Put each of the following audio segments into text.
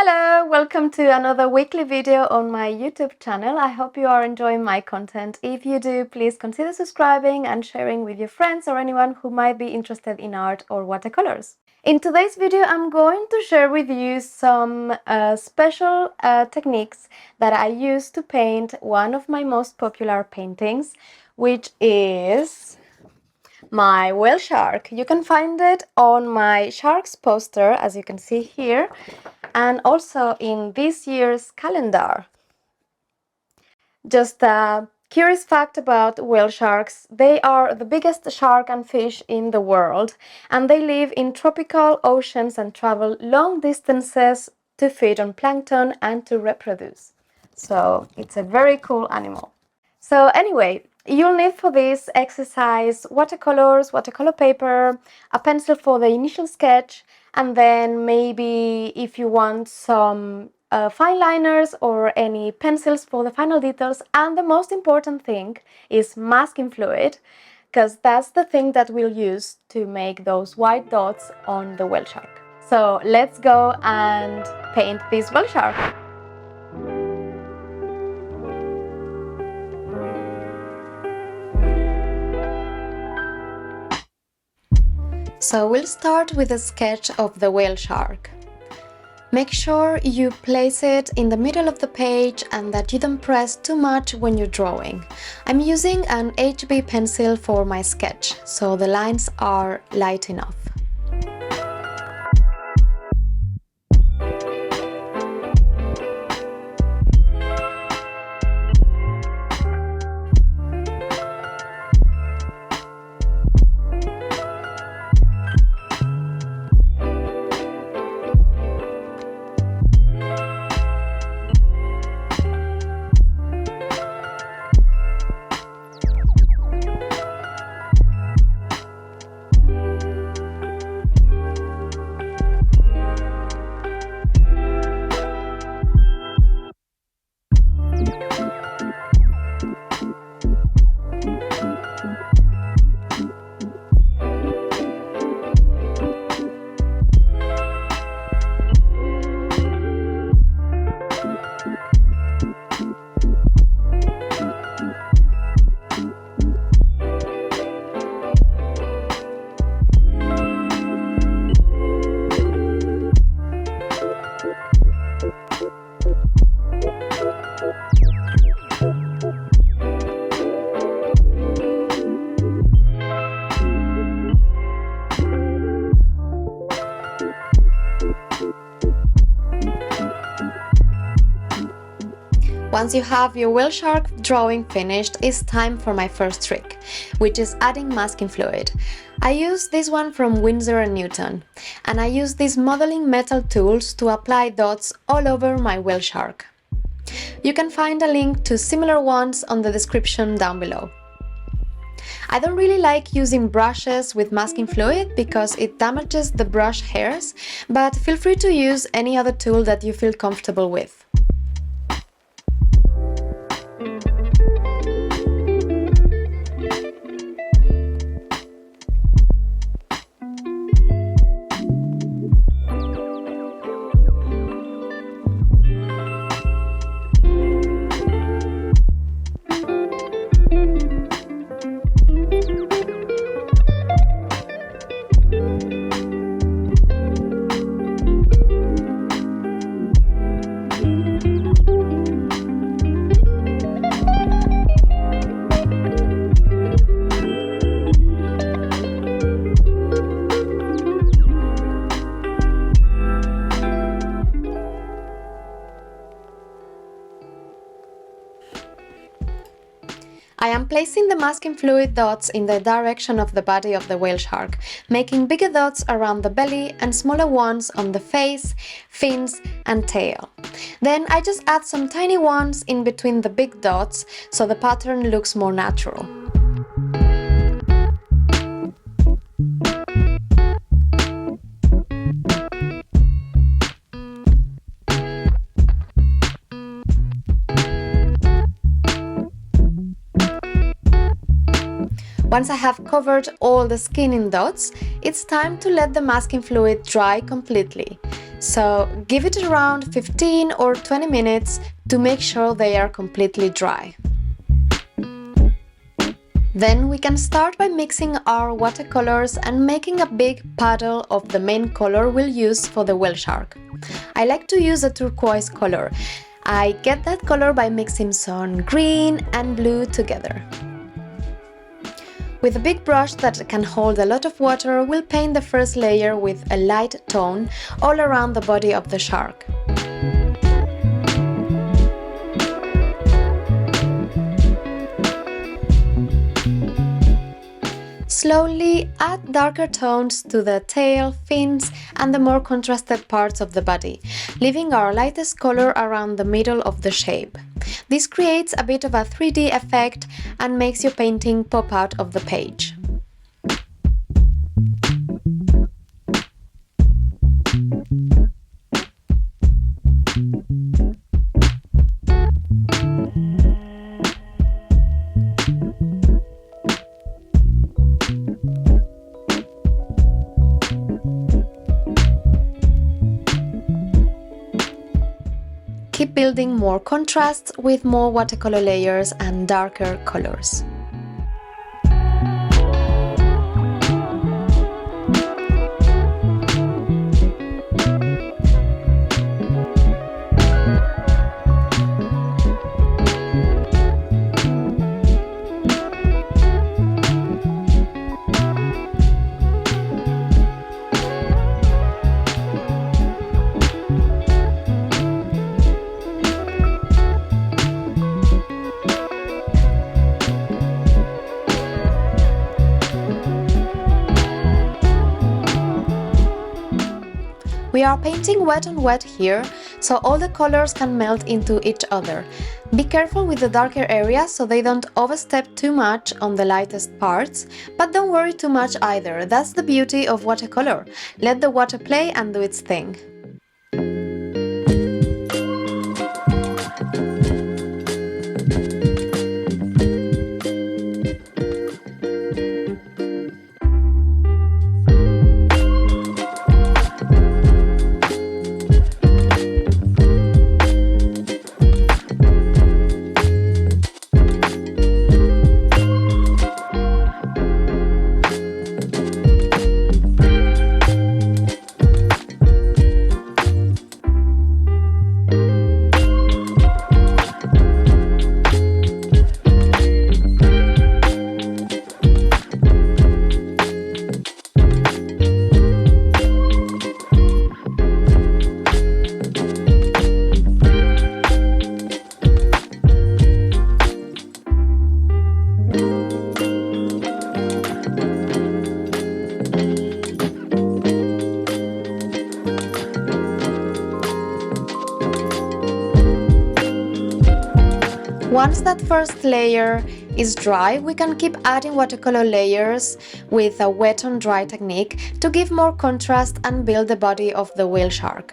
Hello, welcome to another weekly video on my YouTube channel. I hope you are enjoying my content. If you do, please consider subscribing and sharing with your friends or anyone who might be interested in art or watercolors. In today's video, I'm going to share with you some special techniques that I use to paint one of my most popular paintings, which is my whale shark. You can find it on my sharks poster, as you can see here, and also in this year's calendar. Just a curious fact about whale sharks: they are the biggest shark and fish in the world, and they live in tropical oceans and travel long distances to feed on plankton and to reproduce. So it's a very cool animal. So anyway, you'll need for this exercise watercolors, watercolor paper, a pencil for the initial sketch, and then maybe if you want some fine liners or any pencils for the final details. And the most important thing is masking fluid, because that's the thing that we'll use to make those white dots on the whale shark. So let's go and paint this whale shark. So we'll start with a sketch of the whale shark. Make sure you place it in the middle of the page and that you don't press too much when you're drawing. I'm using an HB pencil for my sketch, so the lines are light enough. Once you have your whale shark drawing finished, it's time for my first trick, which is adding masking fluid. I use this one from Winsor & Newton, and I use these modeling metal tools to apply dots all over my whale shark. You can find a link to similar ones on the description down below. I don't really like using brushes with masking fluid because it damages the brush hairs, but feel free to use any other tool that you feel comfortable with. I am placing the masking fluid dots in the direction of the body of the whale shark, making bigger dots around the belly and smaller ones on the face, fins and tail. Then I just add some tiny ones in between the big dots so the pattern looks more natural. Once I have covered all the skin in dots, it's time to let the masking fluid dry completely. So give it around 15 or 20 minutes to make sure they are completely dry. Then we can start by mixing our watercolors and making a big puddle of the main color we'll use for the whale shark. I like to use a turquoise color. I get that color by mixing some green and blue together. With a big brush that can hold a lot of water, we'll paint the first layer with a light tone all around the body of the shark. Slowly add darker tones to the tail, fins, and the more contrasted parts of the body, leaving our lightest color around the middle of the shape. This creates a bit of a 3D effect and makes your painting pop out of the page. Keep building more contrasts with more watercolor layers and darker colors. We are painting wet on wet here, so all the colors can melt into each other. Be careful with the darker areas so they don't overstep too much on the lightest parts, but don't worry too much either. That's the beauty of watercolor. Let the water play and do its thing. Once that first layer is dry, we can keep adding watercolor layers with a wet on dry technique to give more contrast and build the body of the whale shark.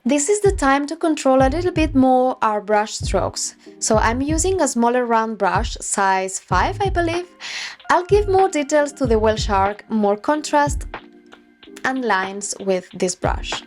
This is the time to control a little bit more our brush strokes. So I'm using a smaller round brush, size 5 I believe. I'll give more details to the whale shark, more contrast and lines with this brush.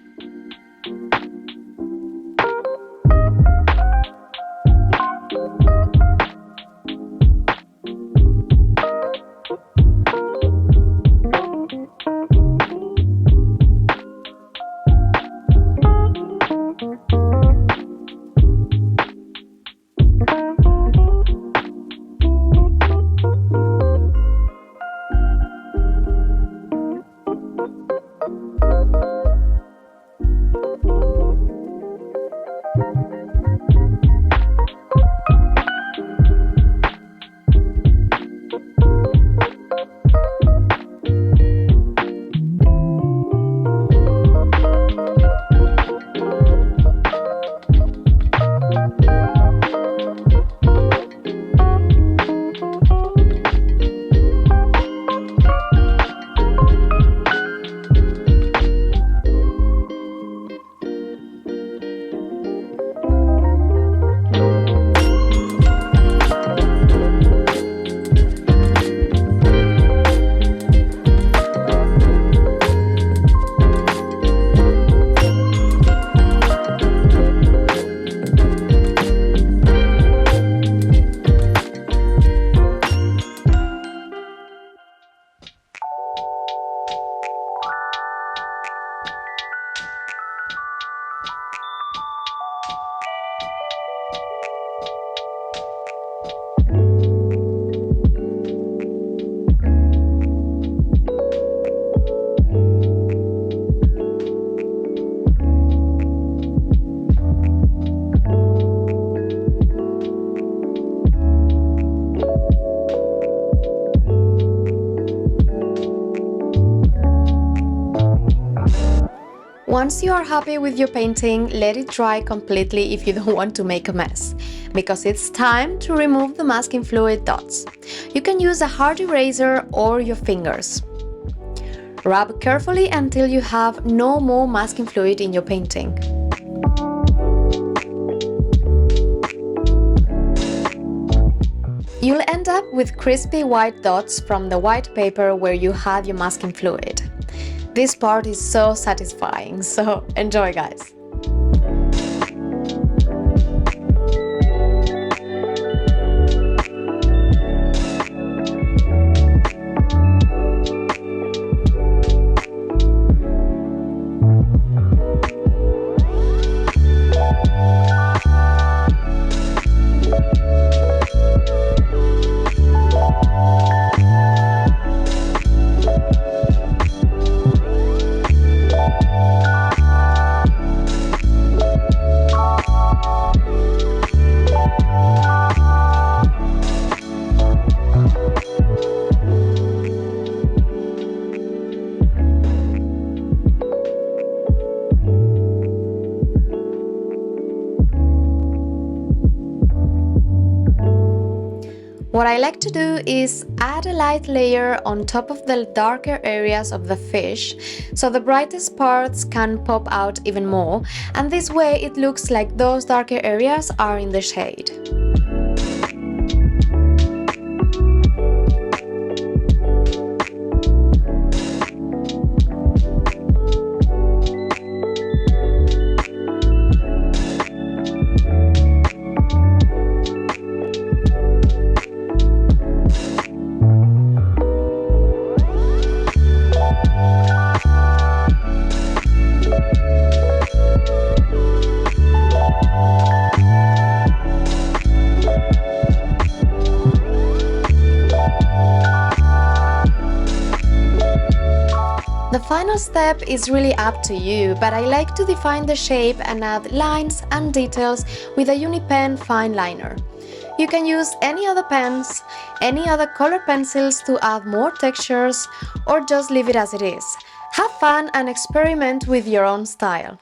you are happy with your painting, let it dry completely if you don't want to make a mess, because it's time to remove the masking fluid dots. You can use a hard eraser or your fingers. Rub carefully until you have no more masking fluid in your painting. You'll end up with crispy white dots from the white paper where you had your masking fluid. This part is so satisfying, so enjoy, guys! What I like to do is add a light layer on top of the darker areas of the fish, so the brightest parts can pop out even more, and this way it looks like those darker areas are in the shade. The final step is really up to you, but I like to define the shape and add lines and details with a Unipen fine liner. You can use any other pens, any other color pencils to add more textures, or just leave it as it is. Have fun and experiment with your own style.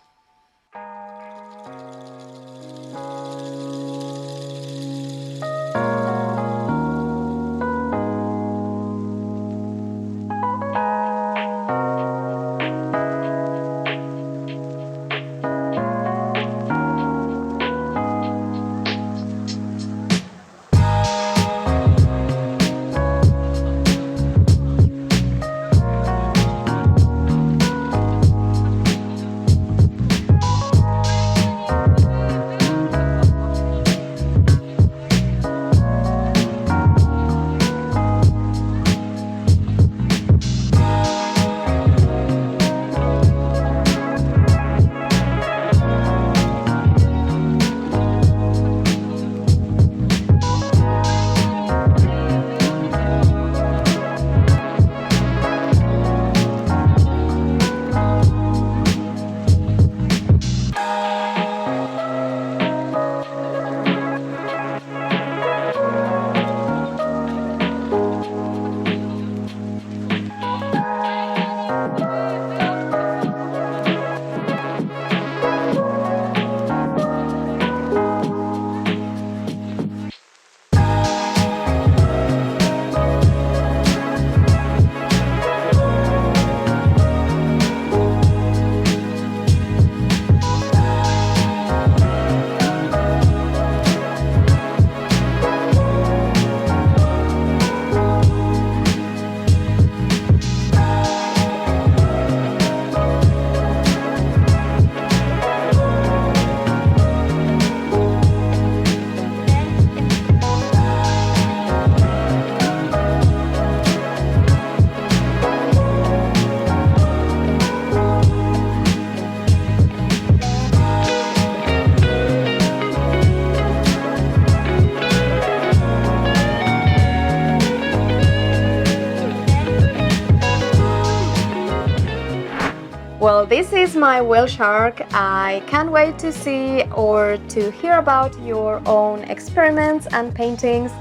Well, this is my whale shark. I can't wait to see or to hear about your own experiments and paintings.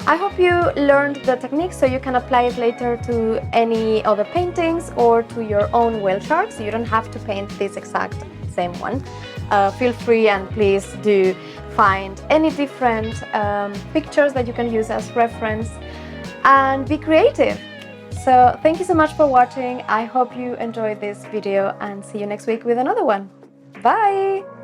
I hope you learned the technique so you can apply it later to any other paintings or to your own whale sharks. You don't have to paint this exact same one. Feel free and please do find any different pictures that you can use as reference and be creative. So thank you so much for watching. I hope you enjoyed this video and see you next week with another one. Bye!